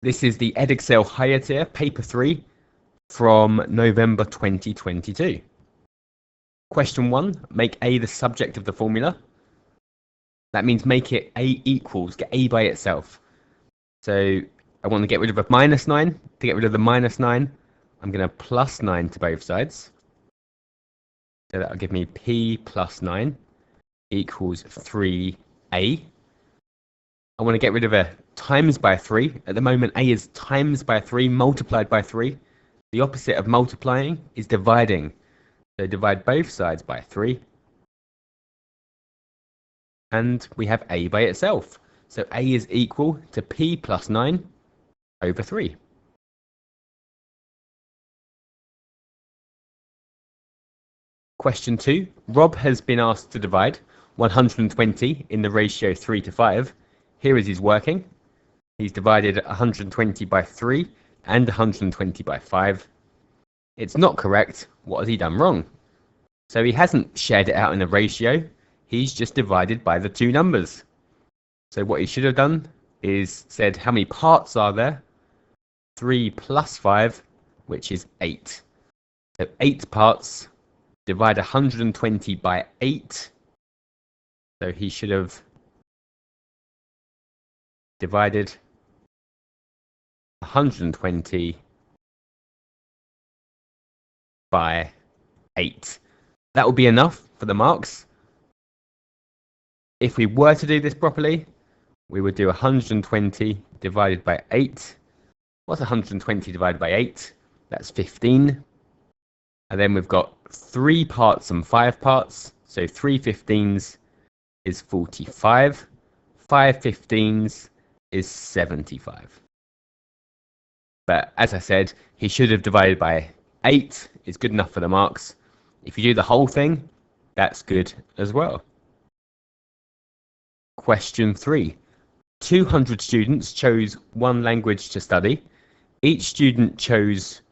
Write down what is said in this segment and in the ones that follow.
This is the Edexcel Higher Tier, Paper 3, from November 2022. Question 1, make A the subject of the formula. That means make it A equals, get A by itself. So I want to get rid of a -9. To get rid of the -9, I'm going to plus 9 to both sides. So that'll give me P plus 9 equals 3A. I want to get rid of a times by 3. At the moment, A is times by 3 multiplied by 3. The opposite of multiplying is dividing. So divide both sides by 3. And we have A by itself. So A is equal to P plus 9 over 3. Question 2. Rob has been asked to divide 120 in the ratio 3 to 5. Here is his working. He's divided 120 by 3 and 120 by 5. It's not correct. What has he done wrong? So he hasn't shared it out in a ratio. He's just divided by the two numbers. So what he should have done is said how many parts are there? 3 plus 5, which is 8. So 8 parts. Divide 120 by 8. So he should have divided 120 by 8. That will be enough for the marks. If we were to do this properly, we would do 120 divided by 8. What's 120 divided by 8? That's 15. And then we've got 3 parts and 5 parts. So 3 15s is 45. 5 15s is 75. But as I said, he should have divided by 8. It's good enough for the marks. If you do the whole thing, that's good as well. Question 3. 200 students chose one language to study. Each student chose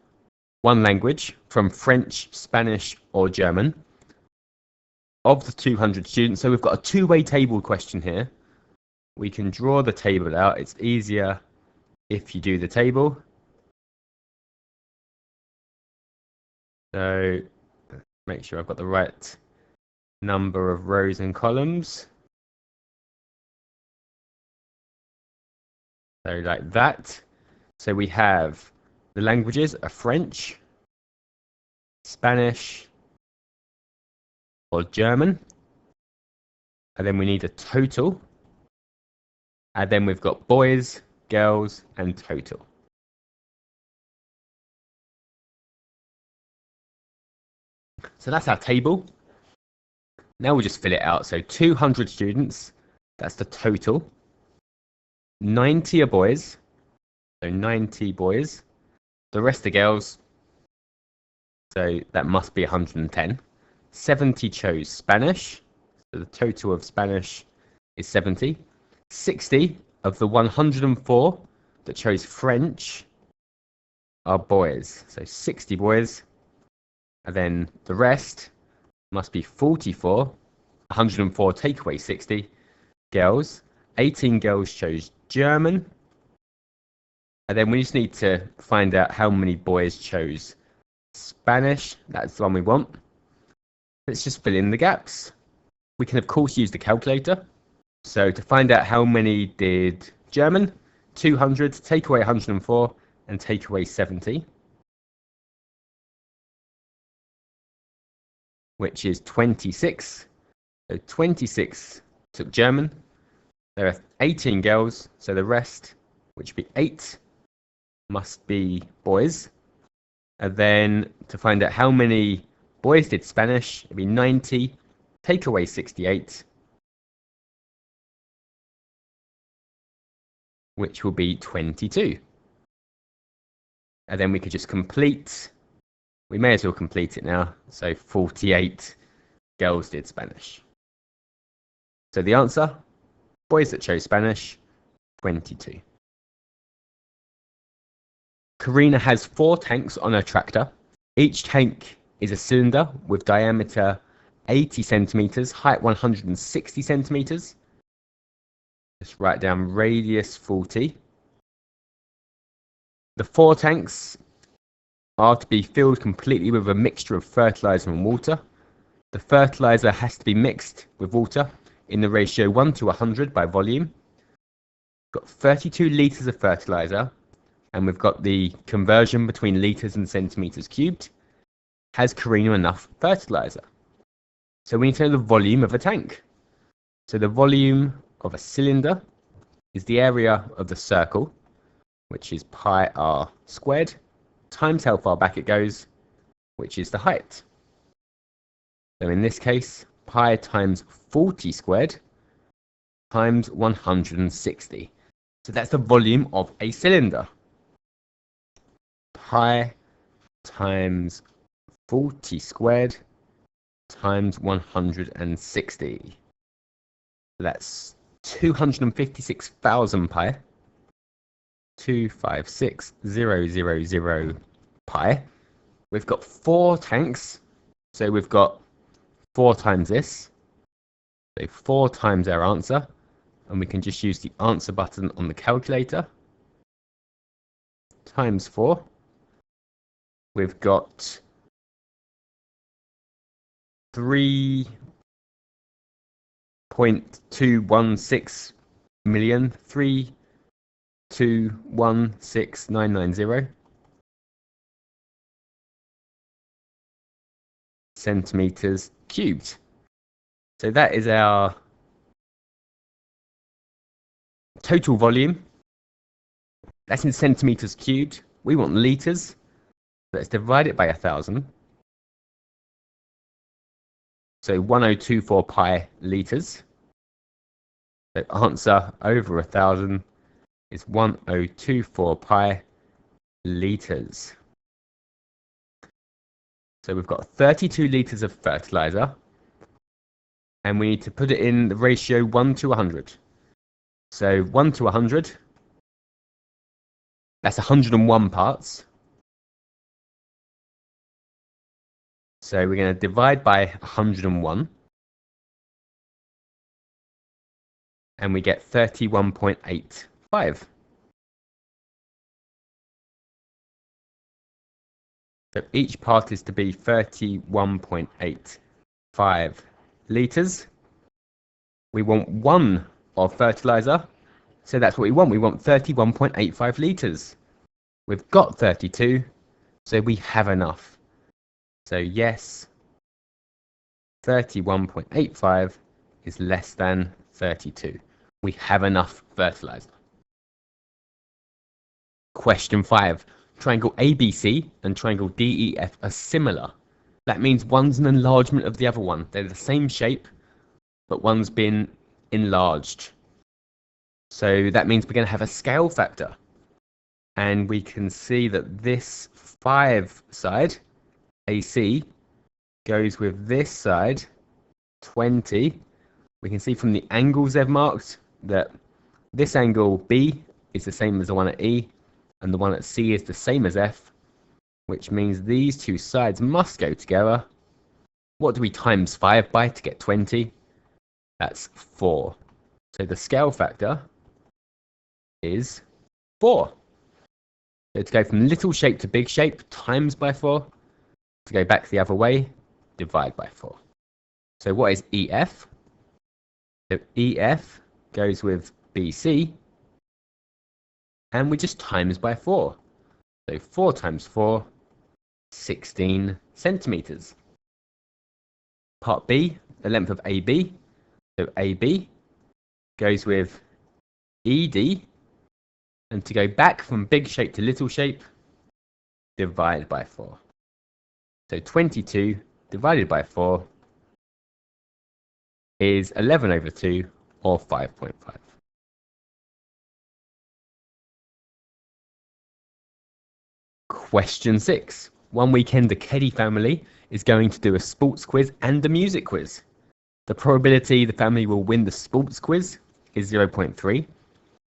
one language from French, Spanish, or German. Of the 200 students, so we've got a two-way table question here. We can draw the table out. It's easier if you do the table. So make sure I've got the right number of rows and columns. So like that. So we have the languages are French, Spanish, or German. And then we need a total. And then we've got boys, girls, and total. So that's our table. Now we'll just fill it out. So 200 students, that's the total. 90 are boys, so 90 boys. The rest are girls, so that must be 110. 70 chose Spanish, so the total of Spanish is 70. 60 of the 104 that chose French are boys, so 60 boys. And then the rest must be 44. 104 take away 60 girls. 18 girls chose German. And then we just need to find out how many boys chose Spanish. That's the one we want. Let's just fill in the gaps. We can, of course, use the calculator. So to find out how many did German, 200, take away 104, and take away 70. Which is 26. So 26 took German. There are 18 girls, so the rest, which would be 8, must be boys. And then to find out how many boys did Spanish, it'd be 90, take away 68, which will be 22. And then we could just complete. We may as well complete it now. So 48 girls did Spanish. So the answer, boys that chose Spanish, 22. Karina has 4 tanks on her tractor. Each tank is a cylinder with diameter 80 centimeters, height 160 centimeters. Just write down radius 40. The 4 tanks are to be filled completely with a mixture of fertilizer and water. The fertilizer has to be mixed with water in the ratio 1 to 100 by volume. We've got 32 litres of fertilizer, and we've got the conversion between litres and centimetres cubed. Has Karina enough fertilizer? So we need to know the volume of a tank. So the volume of a cylinder is the area of the circle, which is pi r squared, times how far back it goes, which is the height. So in this case, pi times 40 squared times 160. So that's the volume of a cylinder. Pi times 40 squared times 160. So that's 256,000 pi. 256,000 pi. We've got 4 tanks, so we've got 4 times this, so 4 times our answer, and we can just use the answer button on the calculator. Times 4. We've got 3.216 million, 3216990 centimeters cubed. So that is our total volume. That's in centimeters cubed. We want liters. Let's divide it by 1,000. So 1024 pi liters. So answer over 1,000 is 1024 pi liters. So we've got 32 liters of fertilizer, and we need to put it in the ratio 1 to 100. So 1 to 100, that's 101 parts. So we're going to divide by 101, and we get 31.85. So each part is to be 31.85 liters. We want 1 of fertilizer, so that's what we want. We want 31.85 liters. We've got 32, so we have enough. So yes, 31.85 is less than 32. We have enough fertilizer. Question 5. Triangle ABC and triangle DEF are similar. That means one's an enlargement of the other one. They're the same shape, but one's been enlarged. So that means we're going to have a scale factor. And we can see that this 5 side, AC, goes with this side, 20. We can see from the angles they've marked that this angle B is the same as the one at E, and the one at C is the same as F, which means these 2 sides must go together. What do we times 5 by to get 20? That's 4. So the scale factor is 4. So to go from little shape to big shape, times by 4. To go back the other way, divide by 4. So what is EF? So EF goes with BC, and we just times by 4. So 4 times 4, 16 centimeters. Part B, the length of AB. So AB goes with ED, and to go back from big shape to little shape, divide by 4. So 22 divided by 4 is 11 over 2, or 5.5. Question 6. One weekend, the Keddy family is going to do a sports quiz and a music quiz. The probability the family will win the sports quiz is 0.3.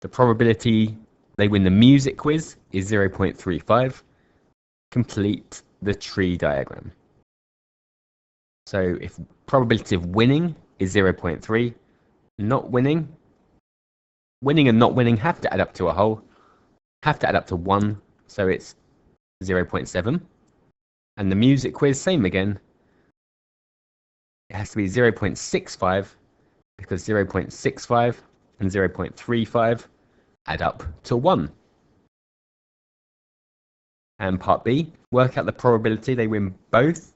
The probability they win the music quiz is 0.35. Complete the tree diagram. So if probability of winning is 0.3, not winning and not winning have to add up to a whole, have to add up to 1, so it's 0.7. And the music quiz, same again. It has to be 0.65 because 0.65 and 0.35 add up to 1. And part B, work out the probability they win both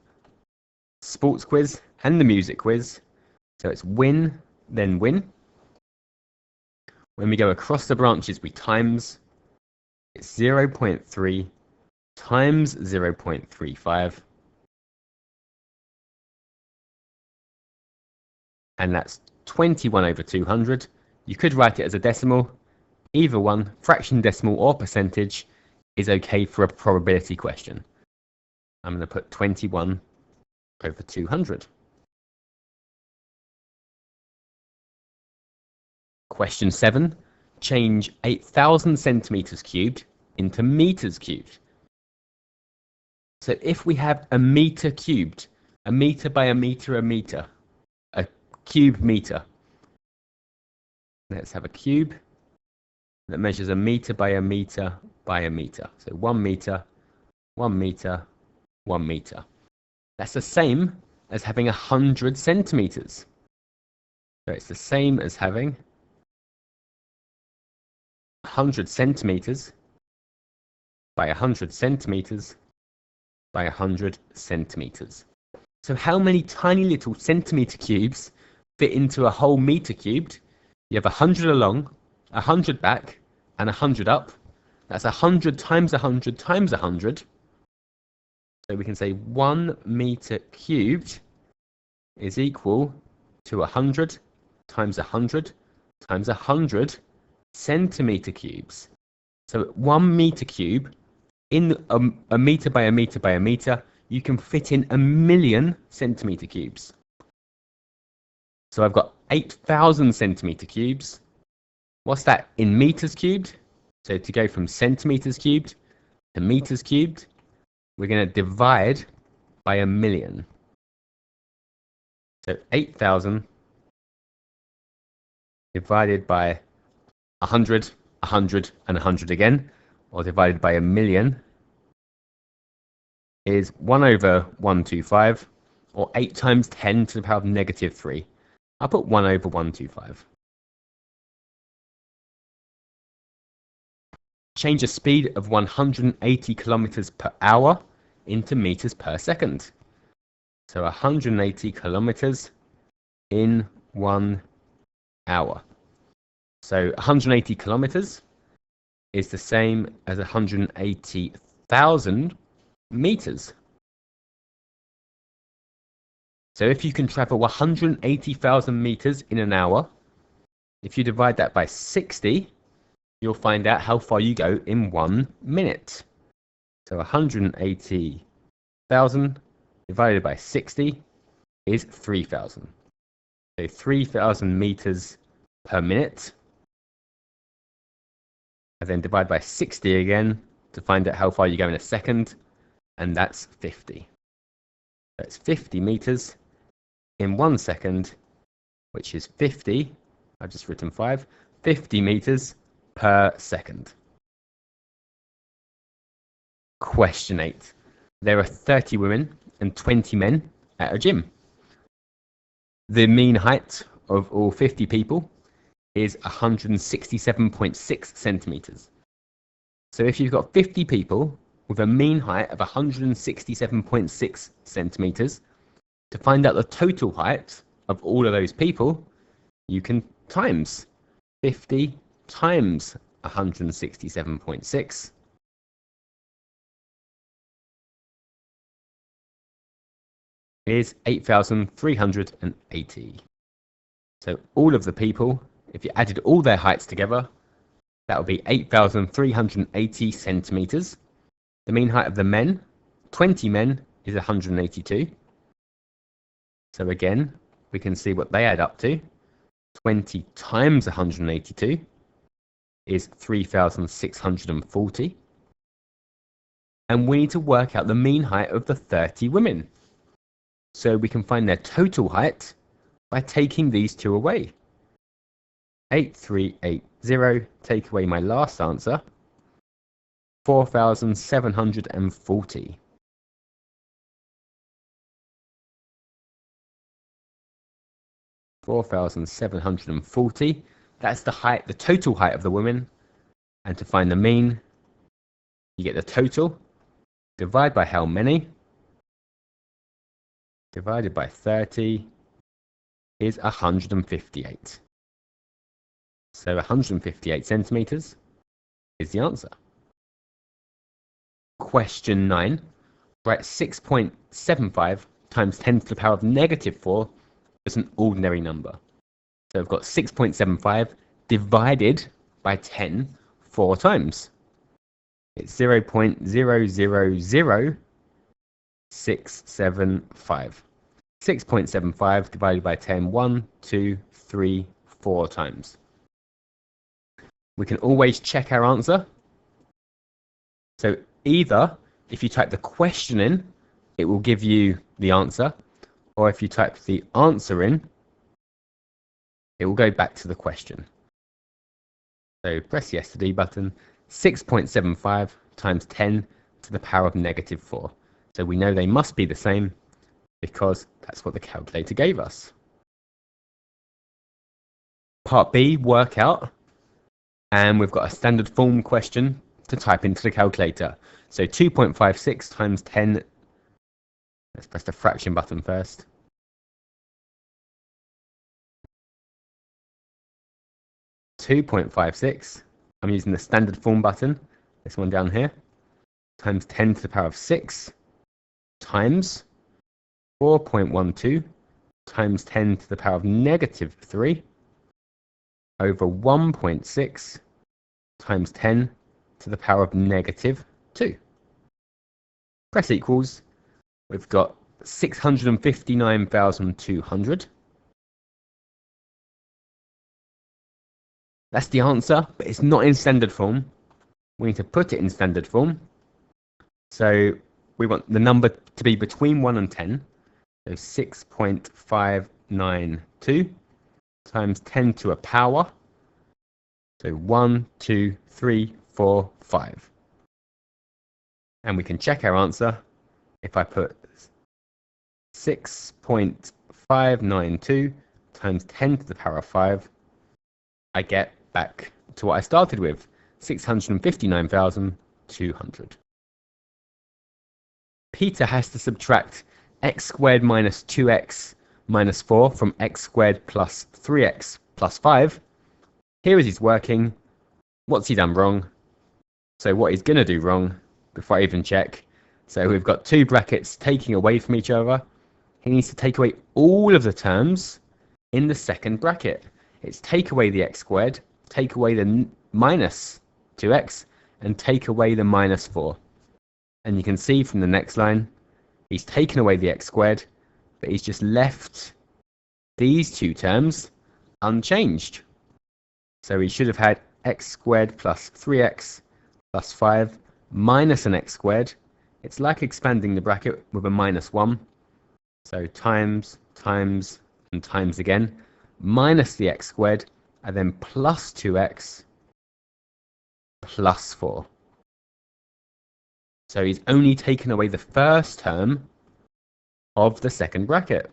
sports quiz and the music quiz. So it's win, then win. When we go across the branches, we times. It's 0.3 times 0.35. And that's 21 over 200. You could write it as a decimal. Either one, fraction, decimal, or percentage, is okay for a probability question. I'm going to put 21 over 200. Question 7. Change 8,000 centimeters cubed into meters cubed. So if we have a meter cubed, a meter by a meter, a cube meter. Let's have a cube that measures a meter by a meter by a meter. So 1 meter, 1 meter, 1 meter. That's the same as having 100 centimeters. So it's the same as having 100 centimeters by 100 centimeters by 100 centimeters. So how many tiny little centimeter cubes fit into a whole meter cubed? You have 100 along, 100 back, and 100 up. That's 100 times 100 times 100. So we can say 1 meter cubed is equal to 100 times 100 times 100 centimeter cubes. So 1 meter cube, in a meter by a meter by a meter, you can fit in 1,000,000 centimeter cubes. So I've got 8,000 centimeter cubes. What's that in meters cubed? So to go from centimeters cubed to meters cubed, we're going to divide by 1,000,000. So 8,000 divided by 100, 100, and 100 again, or divided by 1,000,000, is 1 over 125, or 8 times 10 to the power of -3. I'll put 1 over 125. Change a speed of 180 kilometers per hour into meters per second. So 180 kilometers in 1 hour. So 180 kilometers is the same as 180,000 meters. So if you can travel 180,000 meters in an hour, if you divide that by 60, you'll find out how far you go in 1 minute. So 180,000 divided by 60 is 3,000. So 3,000 meters per minute. And then divide by 60 again to find out how far you go in a second, and that's 50. So it's 50 meters in 1 second, which is 50, I've just written 50 meters per second. Question 8. There are 30 women and 20 men at a gym. The mean height of all 50 people is 167.6 centimeters. So if you've got 50 people with a mean height of 167.6 centimeters, to find out the total height of all of those people, you can times 50 times 167.6 is 8,380. So all of the people, if you added all their heights together, that would be 8,380 centimeters. The mean height of the men, 20 men, is 182. So again, we can see what they add up to. 20 times 182 is 3,640. And we need to work out the mean height of the 30 women. So we can find their total height by taking these two away. 8380, take away my last answer, 4,740. 4,740. That's the height, the total height of the woman. And to find the mean, you get the total, divide by how many, divided by 30 is 158. So 158 centimeters is the answer. Question 9. Write 6.75 times 10 to the power of -4 as an ordinary number. So we've got 6.75 divided by 10 4 times. It's 0.000675. 6.75 divided by 10, 1, 2, 3, 4 times. We can always check our answer. So either if you type the question in, it will give you the answer, or if you type the answer in, it will go back to the question. So press the yesterday button. 6.75 times 10 to the power of -4. So we know they must be the same because that's what the calculator gave us. Part B, workout. And we've got a standard form question to type into the calculator. So 2.56 times 10. Let's press the fraction button first. 2.56. I'm using the standard form button, this one down here, times 10 to the power of 6 times 4.12 times 10 to the power of -3 over 1.6 times 10 to the power of -2. Press equals. We've got 659,200. That's the answer, but it's not in standard form. We need to put it in standard form. So we want the number to be between 1 and 10. So 6.592 times 10 to a power. So 1, 2, 3, 4, 5. And we can check our answer. If I put 6.592 times 10 to the power of 5, I get back to what I started with, 659,200. Peter has to subtract x squared minus 2x minus 4 from x squared plus 3x plus 5. Here is his working. What's he done wrong? So what he's going to do wrong, before I even check. So we've got two brackets taking away from each other. He needs to take away all of the terms in the second bracket. It's take away the x squared, take away the minus 2x, and take away the minus 4. And you can see from the next line, he's taken away the x squared, but he's just left these two terms unchanged. So he should have had x squared plus 3x plus 5 minus an x squared. It's like expanding the bracket with a -1. So times, times, and times again, minus the x squared, and then plus 2x plus 4. So he's only taken away the first term of the second bracket.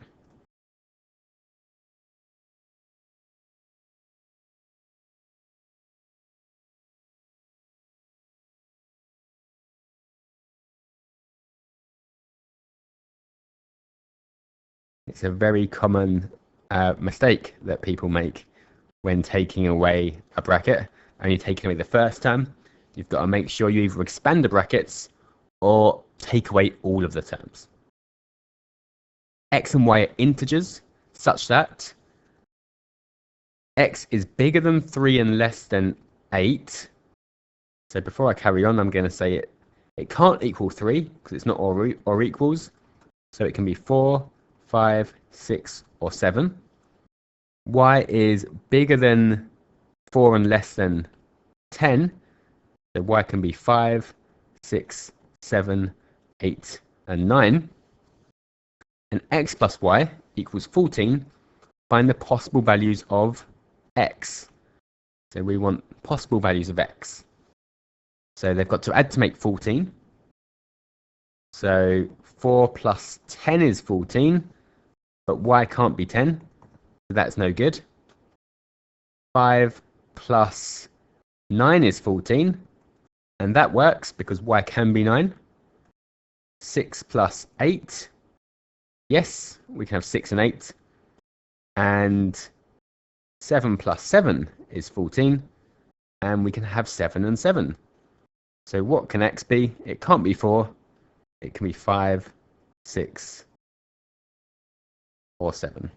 It's a very common mistake that people make when taking away a bracket. Only taking away the first term. You've got to make sure you either expand the brackets or take away all of the terms. X and Y are integers such that x is bigger than 3 and less than 8. So before I carry on, I'm going to say it can't equal 3 because it's not or equals. So it can be 4, 5, 6, or 7. Y is bigger than 4 and less than 10. So Y can be 5, 6, 7, 8, and 9. And x plus y equals 14. Find the possible values of x. So we want possible values of x. So they've got to add to make 14. So 4 plus 10 is 14, but y can't be 10, so that's no good. 5 plus 9 is 14, and that works because y can be 9. 6 plus 8, yes, we can have 6 and 8. And 7 plus 7 is 14, and we can have 7 and 7. So what can x be? It can't be 4. It can be 5, 6, or 7.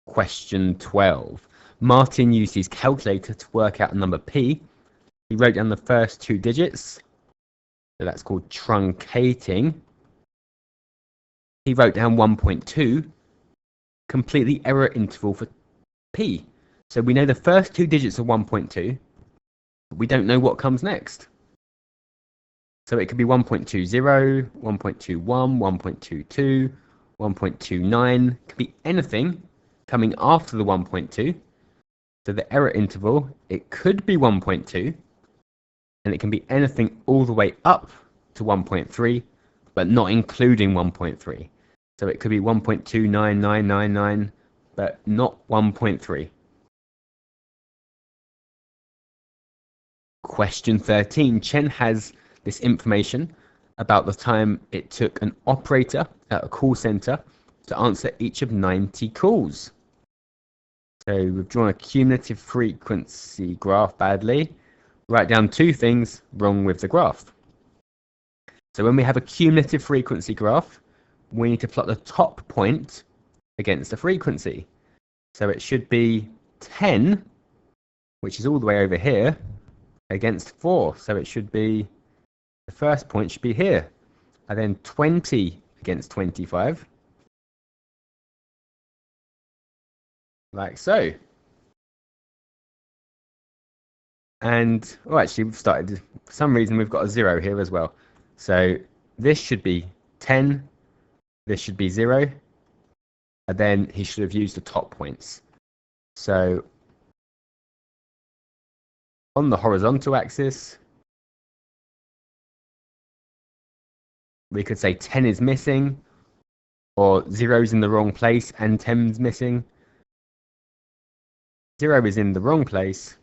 Question 12. Martin used his calculator to work out a number p. He wrote down the first 2 digits. So that's called truncating. He wrote down 1.2. Complete the error interval for p. So we know the first 2 digits are 1.2. But we don't know what comes next. So it could be 1.20, 1.21, 1.22, 1.29. It could be anything coming after the 1.2. So the error interval, it could be 1.2. And it can be anything all the way up to 1.3, but not including 1.3. So it could be 1.29999, but not 1.3. Question 13. Chen has this information about the time it took an operator at a call center to answer each of 90 calls. So we've drawn a cumulative frequency graph badly. Write down 2 things wrong with the graph. So when we have a cumulative frequency graph, we need to plot the top point against the frequency. So it should be 10, which is all the way over here, against 4. So it should be, the first point should be here. And then 20 against 25. Like so. And, oh, actually, we've started, for some reason, we've got a 0 here as well. So this should be 10, this should be 0, and then he should have used the top points. So on the horizontal axis, we could say 10 is missing, or 0 is in the wrong place and 10 is missing. 0 is in the wrong place,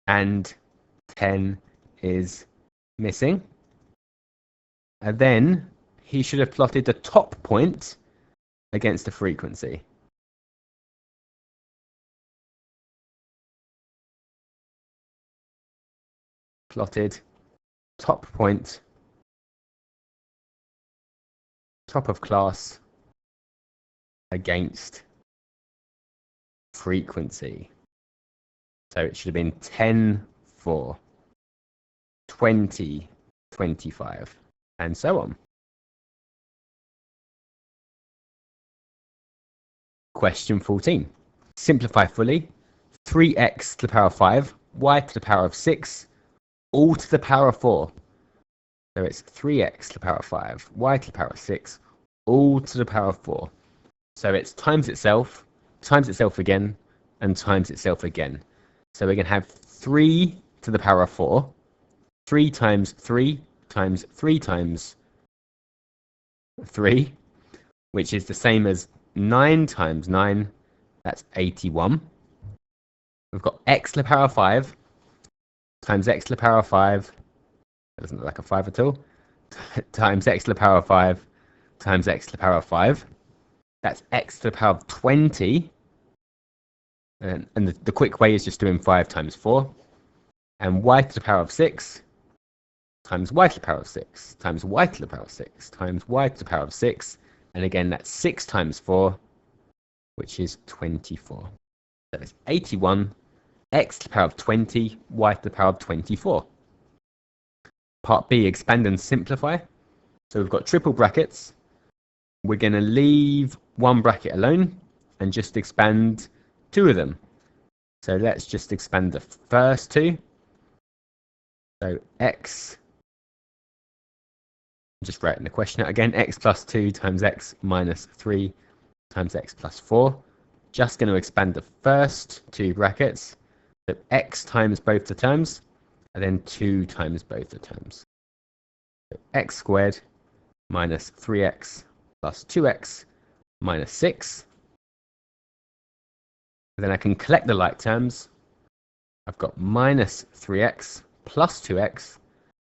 and 10 is missing. And then he should have plotted the top point against the frequency. Plotted top point, top of class against frequency. So it should have been 10, 4, 20, 25, and so on. Question 14. Simplify fully. 3x to the power of 5, y to the power of 6, all to the power of 4. So it's 3x to the power of 5, y to the power of 6, all to the power of 4. So it's times itself again, and times itself again. So we're going to have 3 to the power of 4, 3 times 3 times 3 times 3, which is the same as 9 times 9, that's 81. We've got x to the power of 5 times x to the power of 5, that doesn't look like a 5 at all, times x to the power of 5 times x to the power of 5. That's x to the power of 20. And the quick way is just doing 5 times 4. And y to the power of 6 times y to the power of 6 times y to the power of 6 times y to the power of 6. And again, that's 6 times 4, which is 24. So it's 81, x to the power of 20, y to the power of 24. Part B, expand and simplify. So we've got triple brackets. We're going to leave one bracket alone and just expand 2 of them. So let's just expand the first 2. So x, I'm just writing the question out again, x plus 2 times x minus 3 times x plus 4. just going to expand the first two brackets. So x times both the terms, and then 2 times both the terms. So x squared minus 3x plus 2x minus 6. And then I can collect the like terms. I've got minus 3x plus 2x,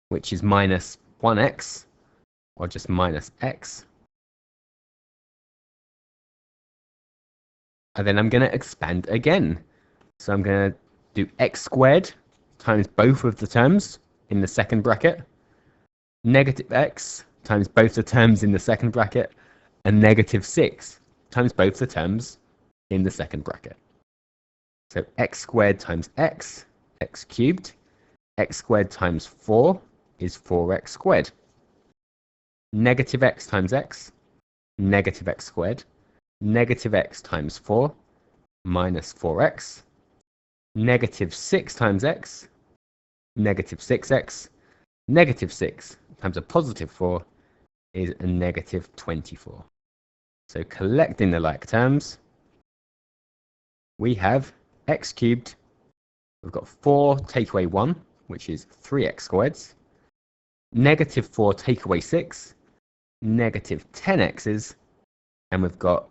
which is minus 1x, or just minus x. And then I'm going to expand again. So I'm going to do x squared times both of the terms in the second bracket, negative x times both the terms in the second bracket, and negative 6 times both the terms in the second bracket. So x squared times x cubed. X squared times 4 is 4x squared. Negative x times x, negative x squared. Negative x times 4, minus 4x. Negative 6 times x, negative 6x. Negative 6 times a positive 4 is a negative 24. So collecting the like terms, we have x cubed. We've got 4 take away 1, which is 3x squared. Negative 4 take away 6, negative 10x's, and we've got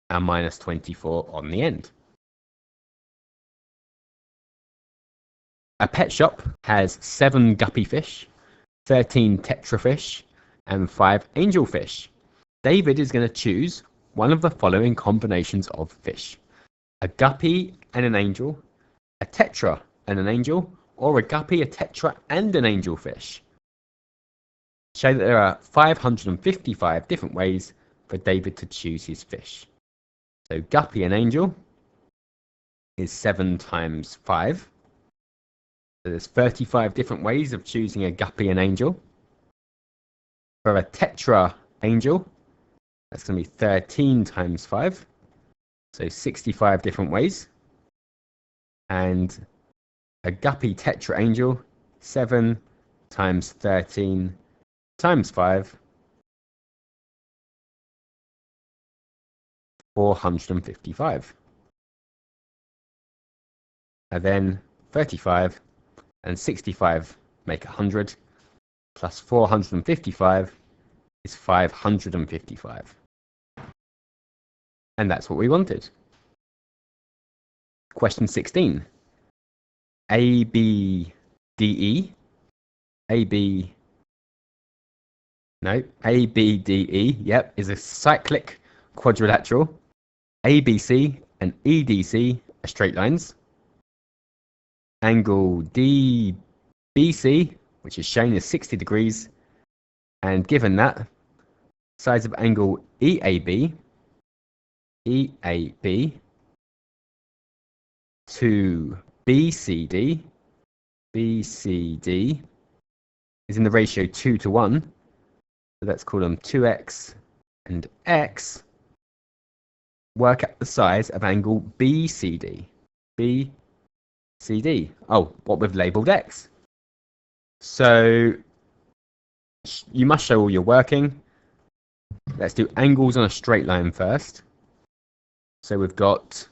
our minus 24 on the end. A pet shop has 7 guppy fish, 13 tetra fish, and 5 angelfish. David is going to choose one of the following combinations of fish: a guppy and an angel, a tetra and an angel, or a guppy, a tetra, and an angelfish. Show that there are 555 different ways for David to choose his fish. So guppy and angel is 7 times 5. So there's 35 different ways of choosing a guppy and angel. For a tetra angel, that's going to be 13 times 5. So 65 different ways. And a guppy tetra angel, 7 times 13 times 5, 455. And then 35 and 65 make 100, plus 455 is 555. And that's what we wanted. Question 16. A, B, D, E. A, B, D, E, yep, is a cyclic quadrilateral. ABC and EDC are straight lines. Angle DBC, which is shown as 60 degrees, and given that, sides of angle EAB to BCD is in the ratio 2 to 1. So let's call them 2x and x. Work out the size of angle BCD. BCD. Oh, what we've labelled x. So you must show all your working. Let's do angles on a straight line first. So we've got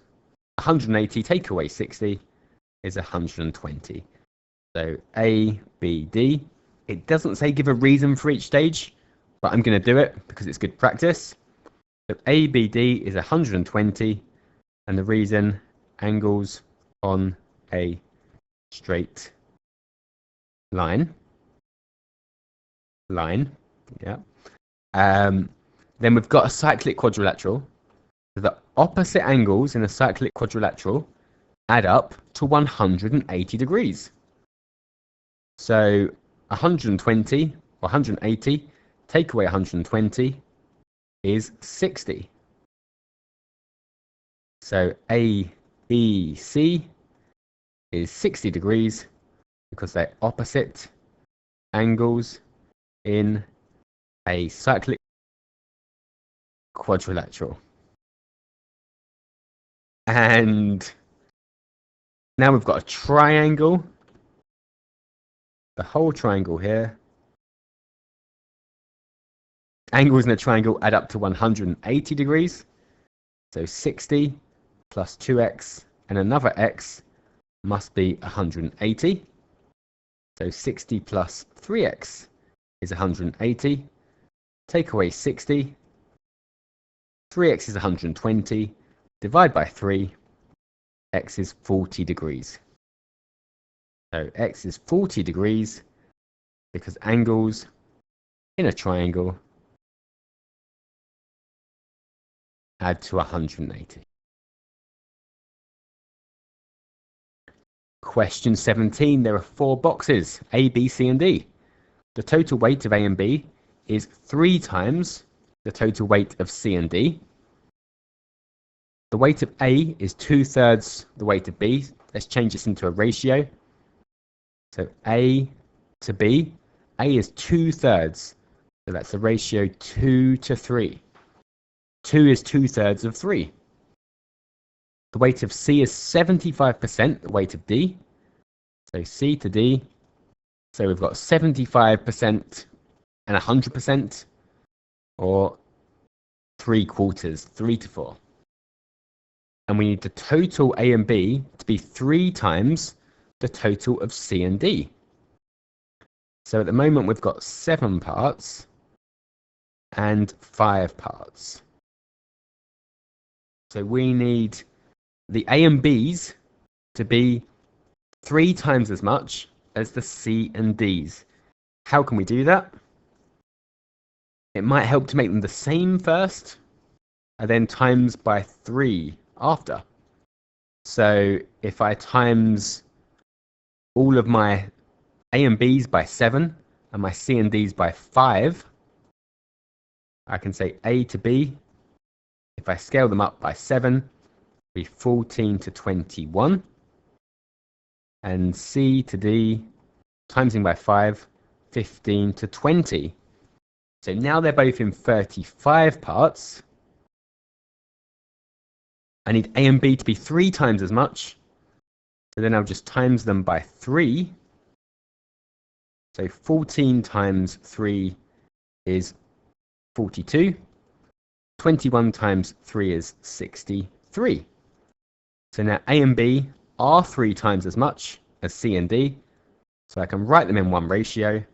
180 take away 60 is 120. So A, B, D. It doesn't say give a reason for each stage, but I'm going to do it because it's good practice. So A, B, D is 120, and the reason, angles on a straight line. Yeah. Then we've got a cyclic quadrilateral. So the opposite angles in a cyclic quadrilateral add up to 180 degrees. So 120 or 180 take away 120 is 60. So ABC is 60 degrees because they're opposite angles in a cyclic quadrilateral. And now we've got a triangle. The whole triangle here. Angles in a triangle add up to 180 degrees. So 60 plus 2x and another x must be 180. So 60 plus 3x is 180. Take away 60. 3x is 120. Divide by 3. X is 40 degrees. So x is 40 degrees because angles in a triangle add to 180. Question 17. There are 4 boxes, A, B, C, and D. The total weight of A and B is 3 times the total weight of C and D. The weight of A is 2/3 the weight of B. Let's change this into a ratio. So A to B, A is 2/3. So that's the ratio 2 to 3. 2 is 2/3 of 3. The weight of C is 75% the weight of D. So C to D. So we've got 75% and 100%, or 3/4, 3 to 4. And we need the total A and B to be 3 times the total of C and D. So at the moment we've got 7 parts and 5 parts. So we need the A and B's to be 3 times as much as the C and D's. How can we do that? It might help to make them the same first, and then times by 3 after. So if I times all of my A and B's by 7 and my C and D's by 5, I can say A to B, if I scale them up by 7, be 14 to 21. And C to D, timesing by 5, 15 to 20. So now they're both in 35 parts. I need A and B to be 3 times as much. So then I'll just times them by 3. So 14 times 3 is 42. 21 times 3 is 63. So now A and B are 3 times as much as C and D. So I can write them in one ratio.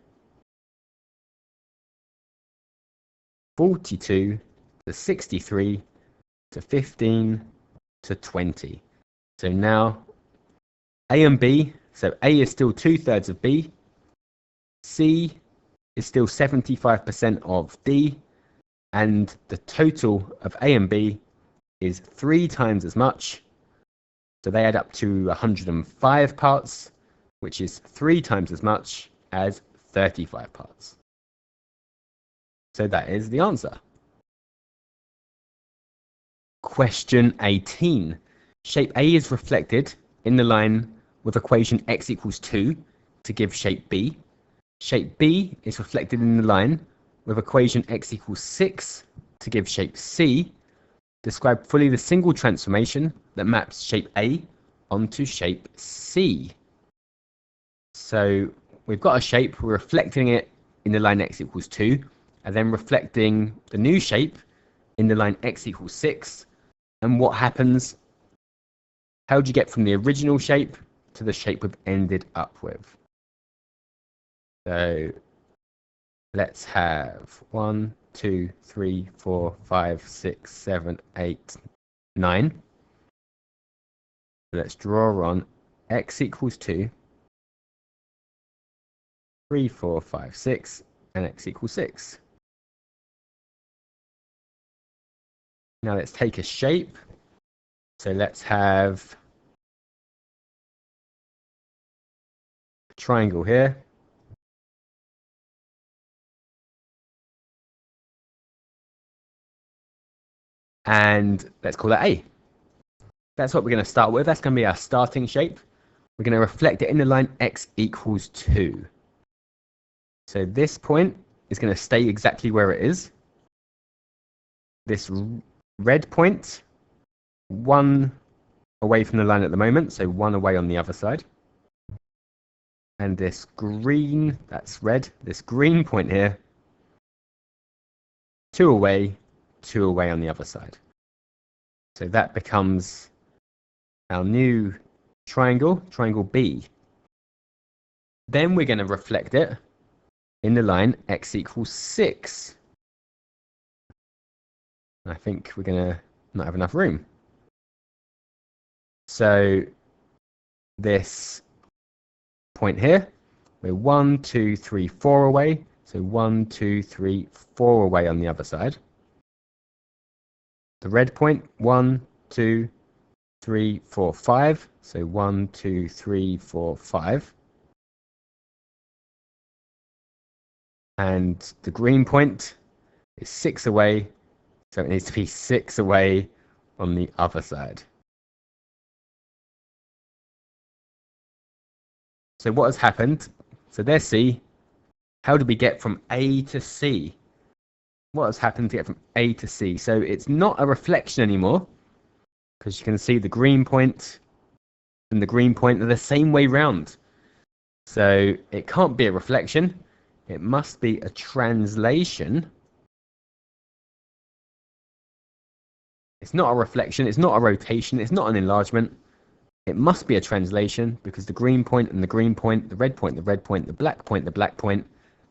42 to 63 to 15 to 20. So now A and B, so A is still 2/3 of B. C is still 75% of D. And the total of A and B is 3 times as much. So they add up to 105 parts, which is 3 times as much as 35 parts. So that is the answer. Question 18. Shape A is reflected in the line with equation x equals 2 to give shape B. Shape B is reflected in the line with equation x equals 6 to give shape C. Describe fully the single transformation that maps shape A onto shape C. So we've got a shape, we're reflecting it in the line x equals 2, and then reflecting the new shape in the line x equals 6. And what happens? How do you get from the original shape to the shape we've ended up with? So let's have 1, 2, 3, 4, 5, 6, 7, 8, 9. Let's draw on x equals 2, 3, 4, 5, 6, and x equals 6. Now let's take a shape. So let's have a triangle here. And let's call that A. That's what we're going to start with. That's going to be our starting shape. We're going to reflect it in the line x equals 2. So this point is going to stay exactly where it is. This red point, 1 away from the line at the moment, so 1 away on the other side. And this green, that's red, this green point here, 2 away on the other side. So that becomes our new triangle, triangle B. Then we're going to reflect it in the line x equals 6. I think we're going to not have enough room. So this point here, we're 1, 2, 3, 4 away. So 1, 2, 3, 4 away on the other side. The red point, 1, 2, 3, 4, 5. So 1, 2, 3, 4, 5. And the green point is 6 away. So it needs to be 6 away on the other side. So what has happened? So there's C. How did we get from A to C? What has happened to get from A to C? So it's not a reflection anymore, because you can see the green point and the green point are the same way round. So it can't be a reflection. It must be a translation. It's not a reflection. It's not a rotation. It's not an enlargement. It must be a translation, because the green point and the green point, the red point, the red point, the black point,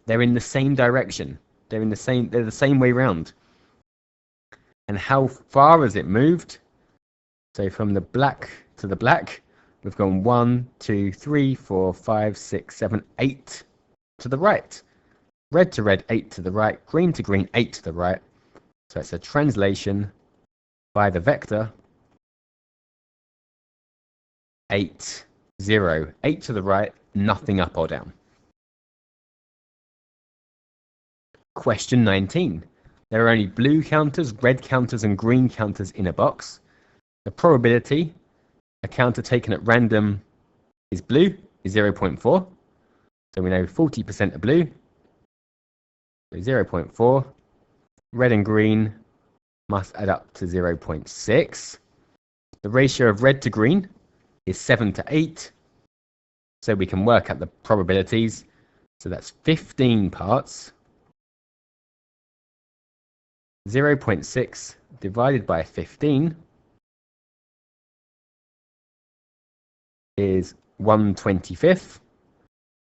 they're in the same direction. They're the same way round. And how far has it moved? So from the black to the black, we've gone 1, 2, 3, 4, 5, 6, 7, 8 to the right. Red to red, 8 to the right. Green to green, 8 to the right. So it's a translation by the vector 8, 0. 8 to the right, nothing up or down. Question 19. There are only blue counters, red counters, and green counters in a box. The probability a counter taken at random is blue is 0.4. So we know 40% are blue. So 0.4. Red and green must add up to 0.6. The ratio of red to green is 7 to 8. So we can work out the probabilities. So that's 15 parts. 0.6 divided by 15 is 1/25,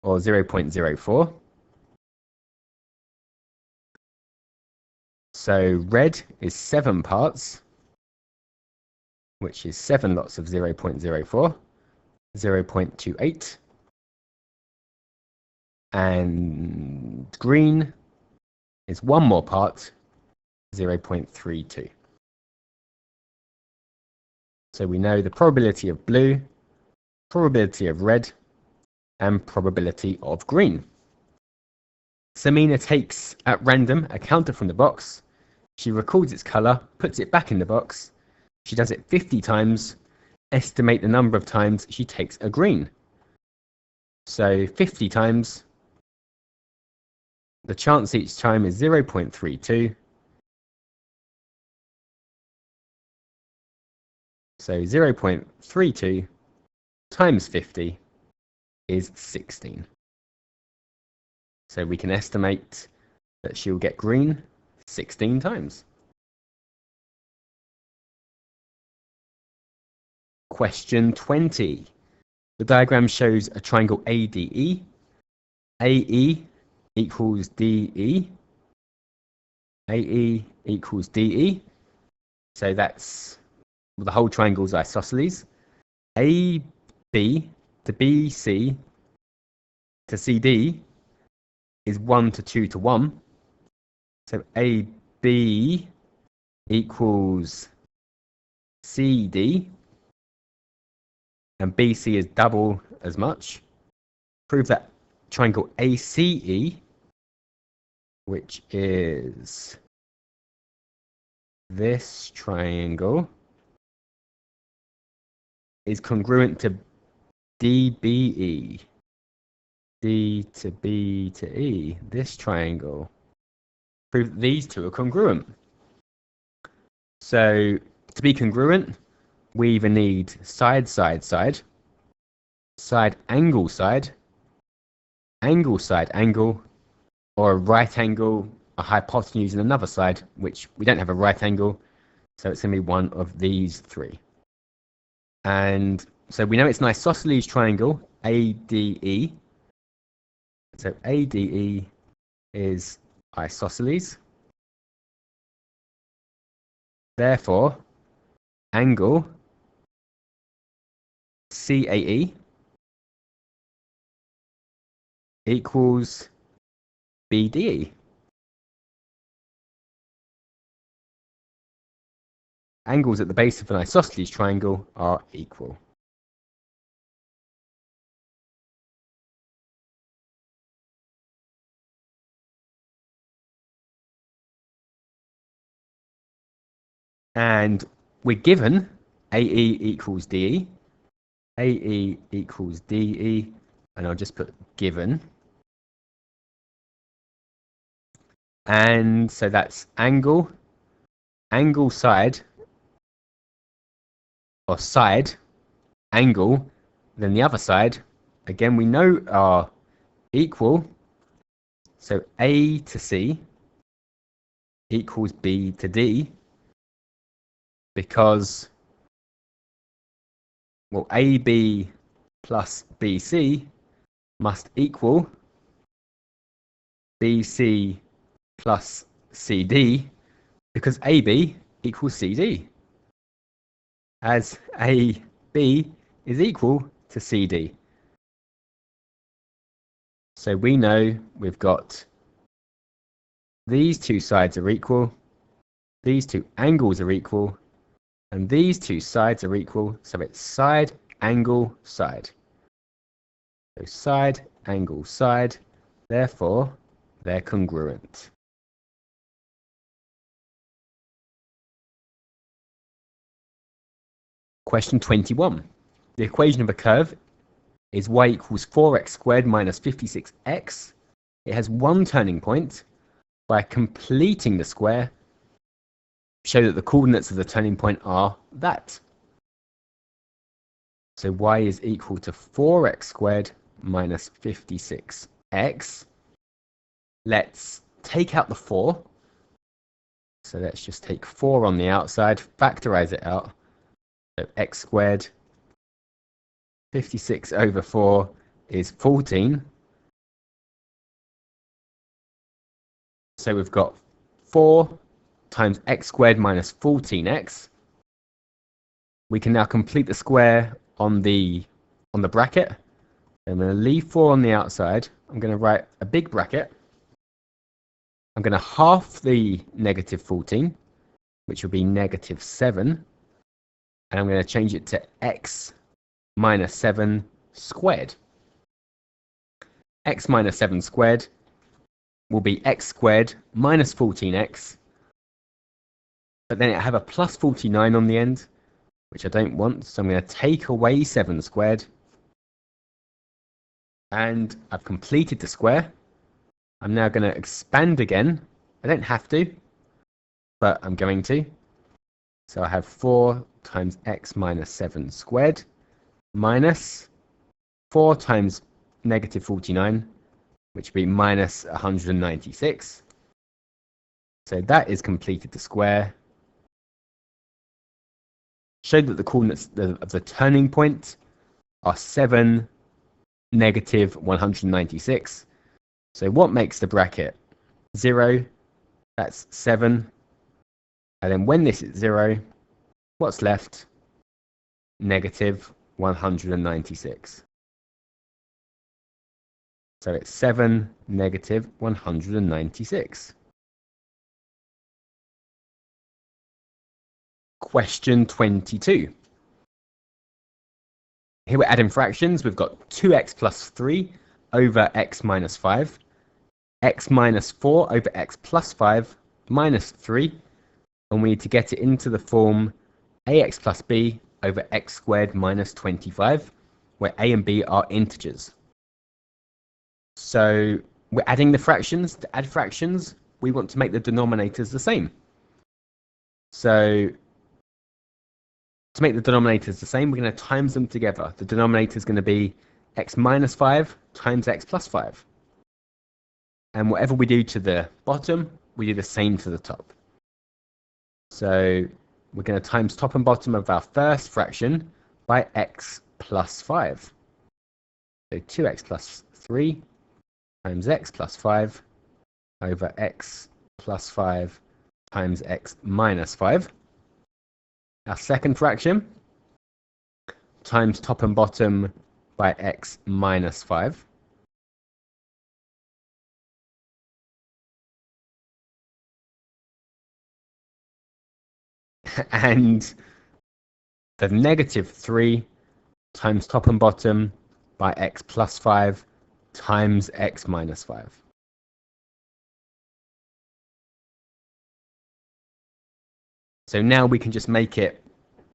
or 0.04. So red is 7 parts, which is 7 lots of 0.04, 0.28. And green is 1 more part, 0.32. So we know the probability of blue, probability of red, and probability of green. Samina takes at random a counter from the box. She records its color, puts it back in the box. She does it 50 times. Estimate the number of times she takes a green. So 50 times. The chance each time is 0.32. So 0.32 times 50 is 16. So we can estimate that she'll get green 16 times. Question 20. The diagram shows a triangle ADE. AE equals DE. AE equals DE. So that's the whole triangle's isosceles. AB to BC to CD is 1 to 2 to 1. So AB equals CD, and BC is double as much. Prove that triangle ACE, which is this triangle, is congruent to DBE. D to B to E, this triangle. Prove that these two are congruent. So to be congruent, we either need side, side, side, side, angle, angle, side, angle, or a right angle, a hypotenuse, and another side, which we don't have a right angle, so it's going to be one of these three. And so we know it's an isosceles triangle, ADE. So ADE is isosceles. Therefore, angle CAE equals BDE. Angles at the base of an isosceles triangle are equal. And we're given AE equals DE, AE equals DE, and I'll just put given. And so that's angle side, or side, angle, then the other side, again, we know are equal. So A to C equals B to D, because, well, AB plus BC must equal BC plus CD, because AB equals CD, as AB is equal to CD. So we know we've got these two sides are equal, these two angles are equal, and these two sides are equal, so it's side, angle, side. So side, angle, side, therefore they're congruent. Question 21. The equation of a curve is y equals 4x squared minus 56x. It has one turning point. By completing the square, show that the coordinates of the turning point are that. So y is equal to 4x squared minus 56x. Let's take out the 4. So let's just take 4 on the outside, factorize it out. So x squared, 56 over 4 is 14. So we've got 4 times x squared minus 14x. We can now complete the square on the bracket. I'm going to leave 4 on the outside. I'm going to write a big bracket. I'm going to half the negative 14, which will be negative 7. And I'm going to change it to x minus 7 squared. X minus 7 squared will be x squared minus 14x. But then I have a plus 49 on the end, which I don't want. So I'm going to take away 7 squared. And I've completed the square. I'm now going to expand again. I don't have to, but I'm going to. So I have 4 times x minus 7 squared minus 4 times negative 49, which would be minus 196. So that is completed the square. Show that the coordinates of the turning point are 7, negative 196. So what makes the bracket 0? That's 7. And then when this is 0, what's left? Negative 196. So it's 7, negative 196. Question 22. Here we're adding fractions. We've got 2x plus 3 over x minus 5, x minus 4 over x plus 5 minus 3, and we need to get it into the form ax plus b over x squared minus 25, where a and b are integers. So we're adding the fractions. To add fractions, we want to make the denominators the same. So to make the denominators the same, we're going to times them together. The denominator is going to be x minus 5 times x plus 5. And whatever we do to the bottom, we do the same to the top. So we're going to times top and bottom of our first fraction by x plus 5. So 2x plus 3 times x plus 5 over x plus 5 times x minus 5. Our second fraction times top and bottom by x minus 5. And the negative 3 times top and bottom by x plus 5 times x minus 5. So now we can just make it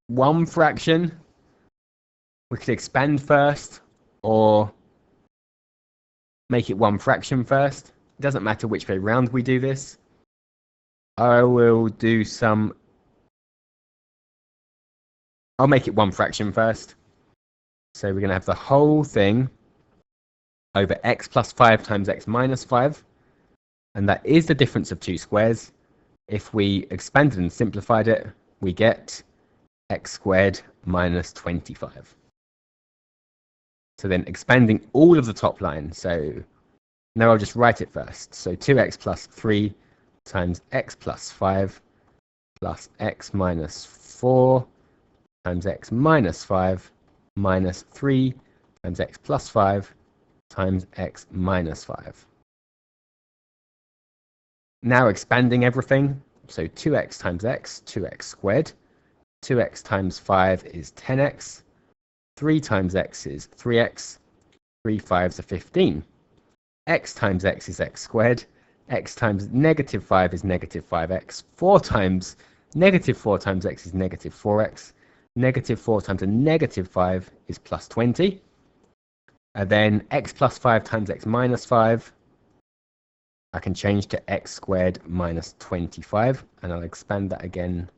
one fraction. We could expand first or make it one fraction first. It doesn't matter which way round we do this. I'll make it one fraction first. So we're going to have the whole thing over x plus 5 times x minus 5. And that is the difference of two squares. If we expanded and simplified it, we get x squared minus 25. So then expanding all of the top line. So now I'll just write it first. So 2x plus 3 times x plus 5 plus x minus 4 times x minus 5 minus 3 times x plus 5 times x minus 5. Now expanding everything, so 2x times x, 2x squared. 2x times 5 is 10x. 3 times x is 3x. 3 5s are 15. X times x is x squared. X times negative 5 is negative 5x. 4 times negative 4 times x is negative 4x. Negative 4 times a negative 5 is plus 20. And then x plus 5 times x minus 5, I can change to x squared minus 25, and I'll expand that again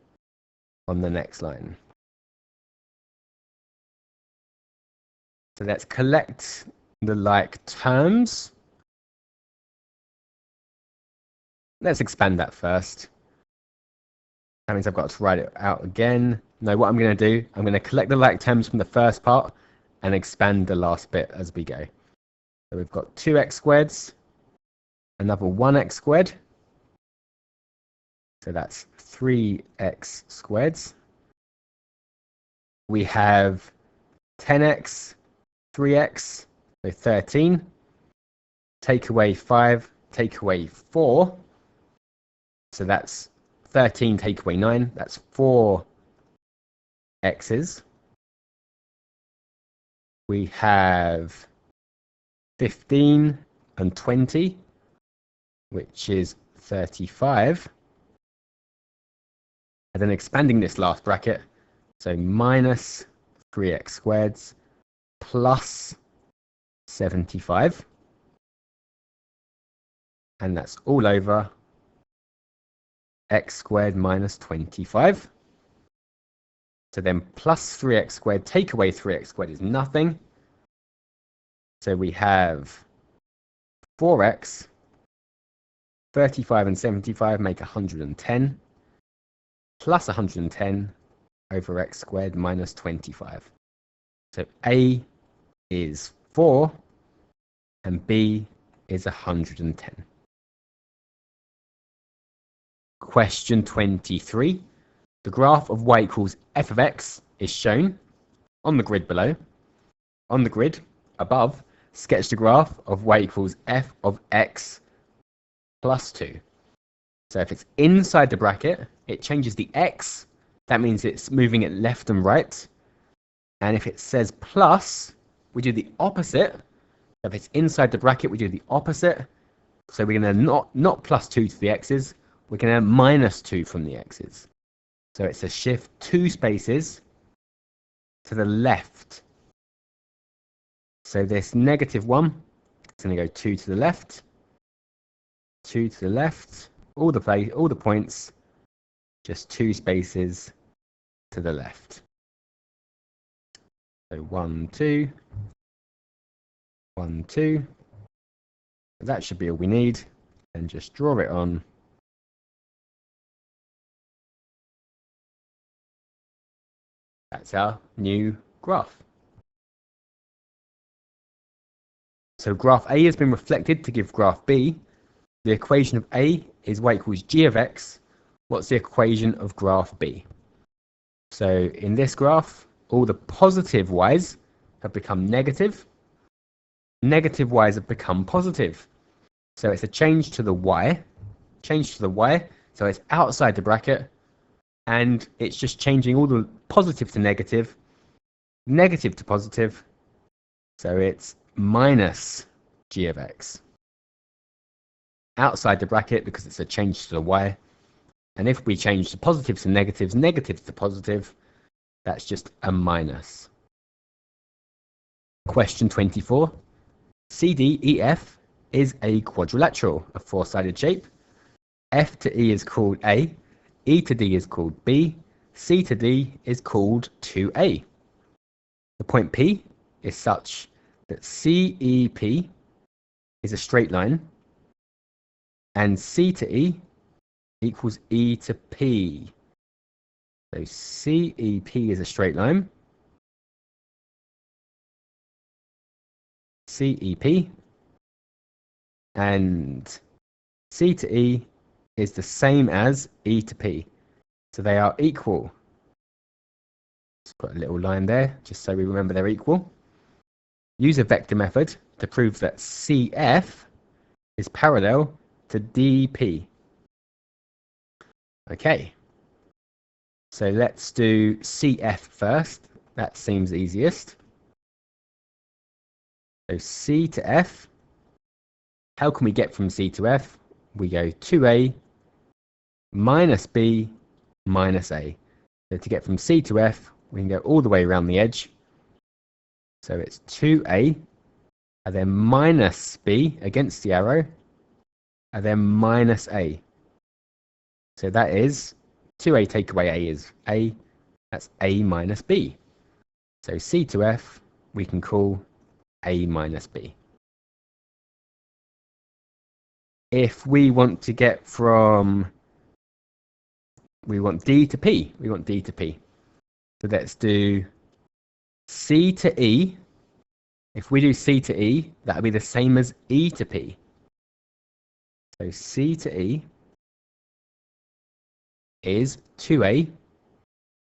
on the next line. So let's collect the like terms. Let's expand that first. That means I've got to write it out again. No, what I'm going to do, I'm going to collect the like terms from the first part and expand the last bit as we go. So we've got 2x squareds, another 1x squared. So that's 3x squareds. We have 10x, 3x, so 13. Take away 5, take away 4. So that's 13 take away 9. That's 4 x's. We have 15 and 20, which is 35. And then expanding this last bracket, so minus 3x squareds plus 75. And that's all over x squared minus 25. So then plus 3x squared, take away 3x squared is nothing. So we have 4x, 35 and 75 make 110, plus 110 over x squared minus 25. So A is 4 and B is 110. Question 23. The graph of y equals f of x is shown on the grid below. On the grid above, sketch the graph of y equals f of x plus 2. So if it's inside the bracket, it changes the x. That means it's moving it left and right. And if it says plus, we do the opposite. If it's inside the bracket, we do the opposite. So we're going to not plus 2 to the x's. We're going to minus 2 from the x's. So it's a shift 2 spaces to the left. So this negative 1 is going to go 2 to the left, 2 to the left, all the points, just 2 spaces to the left. So 1, 2, 1, 2. That should be all we need. And just draw it on. That's our new graph. So graph A has been reflected to give graph B. The equation of A is y equals g of x. What's the equation of graph B? So in this graph, all the positive y's have become negative. Negative y's have become positive. So it's a change to the y. So it's outside the bracket. And it's just changing all the positive to negative, negative to positive. So it's minus g of x. Outside the bracket because it's a change to the y. And if we change the positives to negatives, negatives to positive, that's just a minus. Question 24. CDEF is a quadrilateral, a four-sided shape. F to E is called A, E to D is called B, C to D is called 2A. The point P is such that CEP is a straight line and C to E equals E to P. So CEP is a straight line. CEP and C to E is the same as E to P. So they are equal. Let's put a little line there just so we remember they're equal. Use a vector method to prove that CF is parallel to DP. Okay. So let's do CF first. That seems easiest. So C to F. How can we get from C to F? We go 2A minus B minus A. So to get from C to F, we can go all the way around the edge. So it's 2A, and then minus B against the arrow, and then minus A. So that is 2A take away A is A. That's A minus B. So C to F, we can call A minus B. If we want to get from, we want D to P. We want D to P. So let's do C to E. If we do C to E, that'll be the same as E to P. So C to E is 2A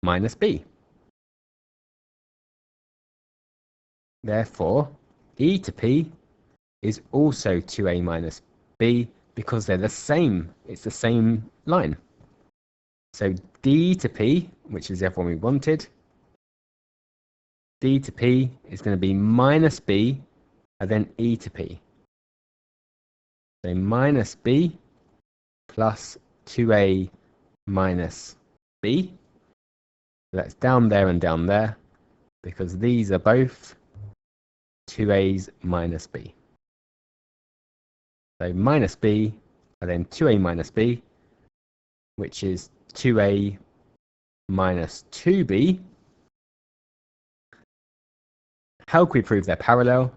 minus B. Therefore, E to P is also 2A minus B because they're the same. It's the same line. So D to P, which is the other one we wanted, D to P is going to be minus B and then E to P. So minus B plus 2A minus B. So that's down there and down there because these are both 2A's minus B. So minus B and then 2A minus B, which is 2A minus 2B. How can we prove they're parallel?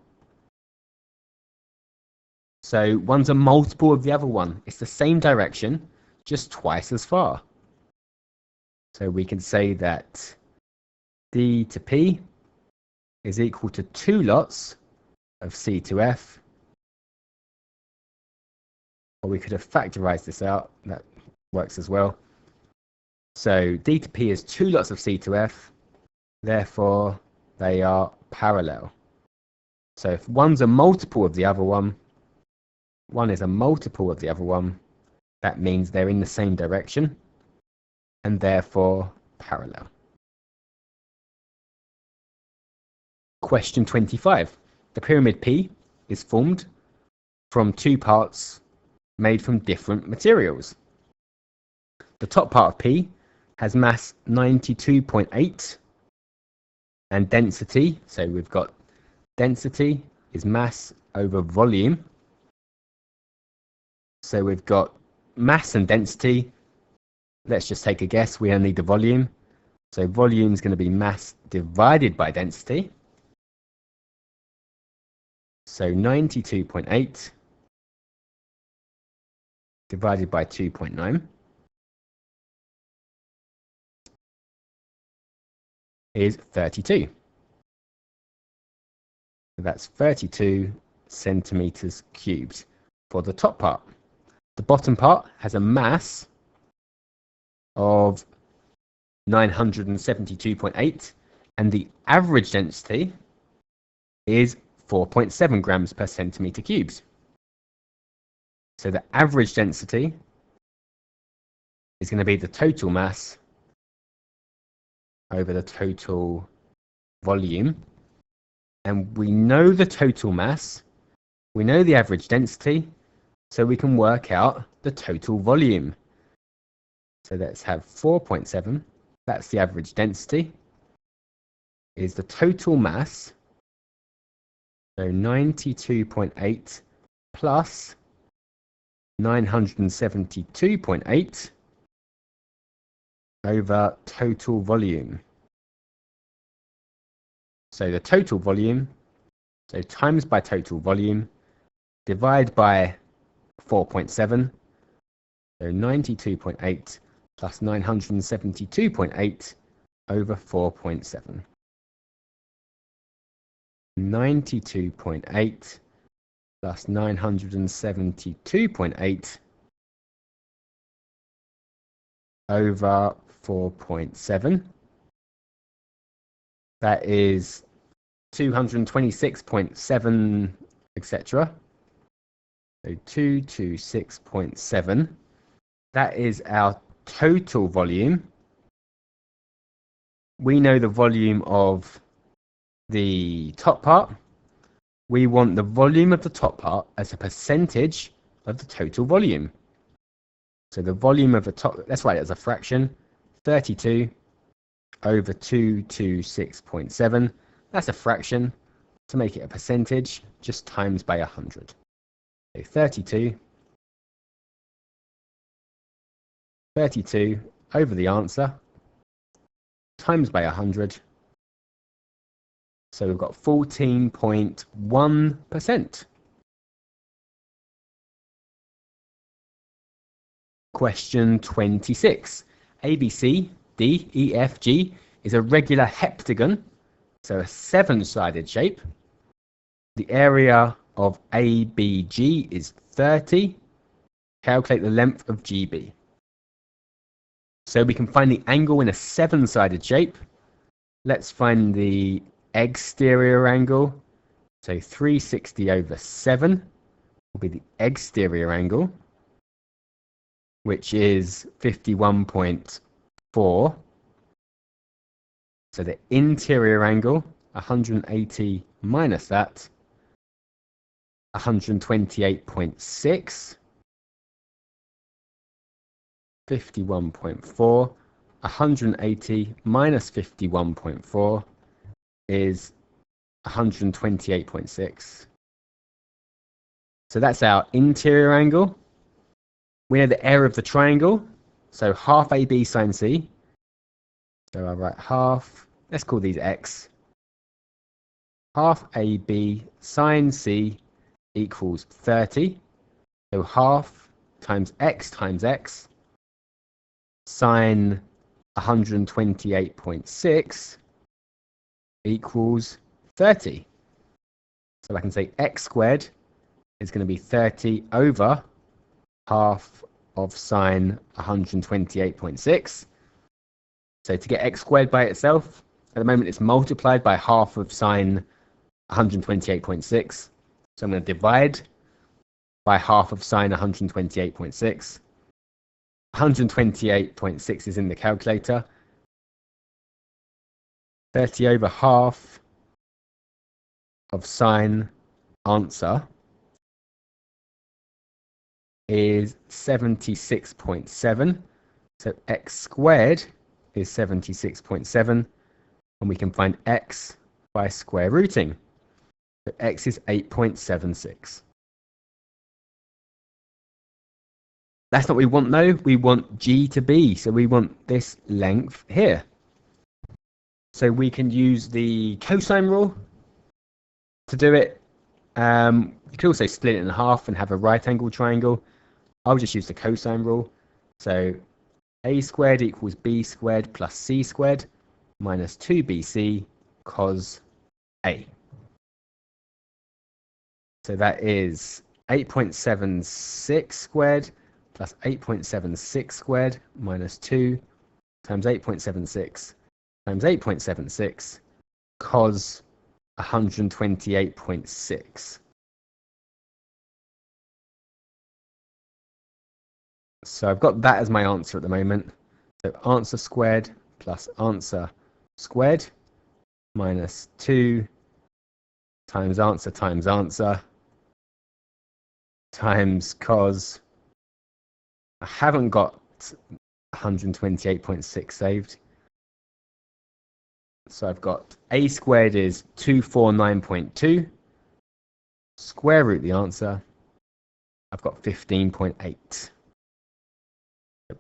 So one's a multiple of the other one. It's the same direction, just twice as far. So we can say that D to P is equal to 2 lots of C to F. Or we could have factorized this out. That works as well. So D to P is 2 lots of C to F. Therefore, they are parallel. So if one's a multiple of the other one, one is a multiple of the other one, that means they're in the same direction and therefore parallel. Question 25. The pyramid P is formed from 2 parts made from different materials. The top part of P has mass 92.8 and density, so we've got density is mass over volume. So we've got mass and density. Let's just take a guess. We only need the volume. So volume is going to be mass divided by density. So 92.8 divided by 2.9 is 32. That's 32 centimeters cubed for the top part. The bottom part has a mass of 972.8 and the average density is 4.7 grams per centimeter cubed. So the average density is going to be the total mass over the total volume. And we know the total mass, we know the average density, so we can work out the total volume. So let's have 4.7, that's the average density, is the total mass, so 92.8 plus 972.8 over total volume. So the total volume, so times by total volume, divide by 4.7, so 92.8 plus 972.8 over 4.7. 92.8 plus 972.8 over 4.7. That is 226.7, etc. So 226.7. That is our total volume. We know the volume of the top part. We want the volume of the top part as a percentage of the total volume. So the volume of the top, let's write it as a fraction, 32 over 226.7. That's a fraction. To make it a percentage, just times by 100. So 32 over the answer, times by 100. So we've got 14.1%. Question 26. ABC, D, E, F, G is a regular heptagon, so a 7-sided shape. The area of ABG is 30. Calculate the length of GB. So we can find the angle in a 7-sided shape. Let's find the exterior angle. So 360 over 7 will be the exterior angle, which is 51.4. So the interior angle, 180 minus that, 128.6. 51.4, 180 minus 51.4 is 128.6. So that's our interior angle. We know the area of the triangle, so half AB sine C. So I'll write half, let's call these X. Half AB sine C equals 30. So half times X, sine 128.6 equals 30. So I can say X squared is going to be 30 over half of sine 128.6. So to get X squared by itself, at the moment it's multiplied by half of sine 128.6. So I'm going to divide by half of sine 128.6. 128.6 is in the calculator. 30 over half of sine answer is 76.7. So X squared is 76.7. And we can find X by square rooting. So X is 8.76. That's not what we want though. We want G to be. So we want this length here. So we can use the cosine rule to do it. You could also split it in half and have a right angle triangle. I'll just use the cosine rule. So A squared equals B squared plus C squared minus 2BC cos A. So that is 8.76 squared plus 8.76 squared minus 2 times 8.76 times 8.76 cos 128.6. So I've got that as my answer at the moment. So answer squared plus answer squared minus 2 times answer times cos. I haven't got 128.6 saved. So I've got a squared is 249.2. Square root the answer. I've got 15.8.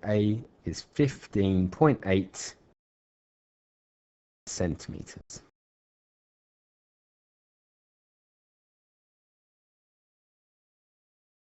A is 15.8 centimeters.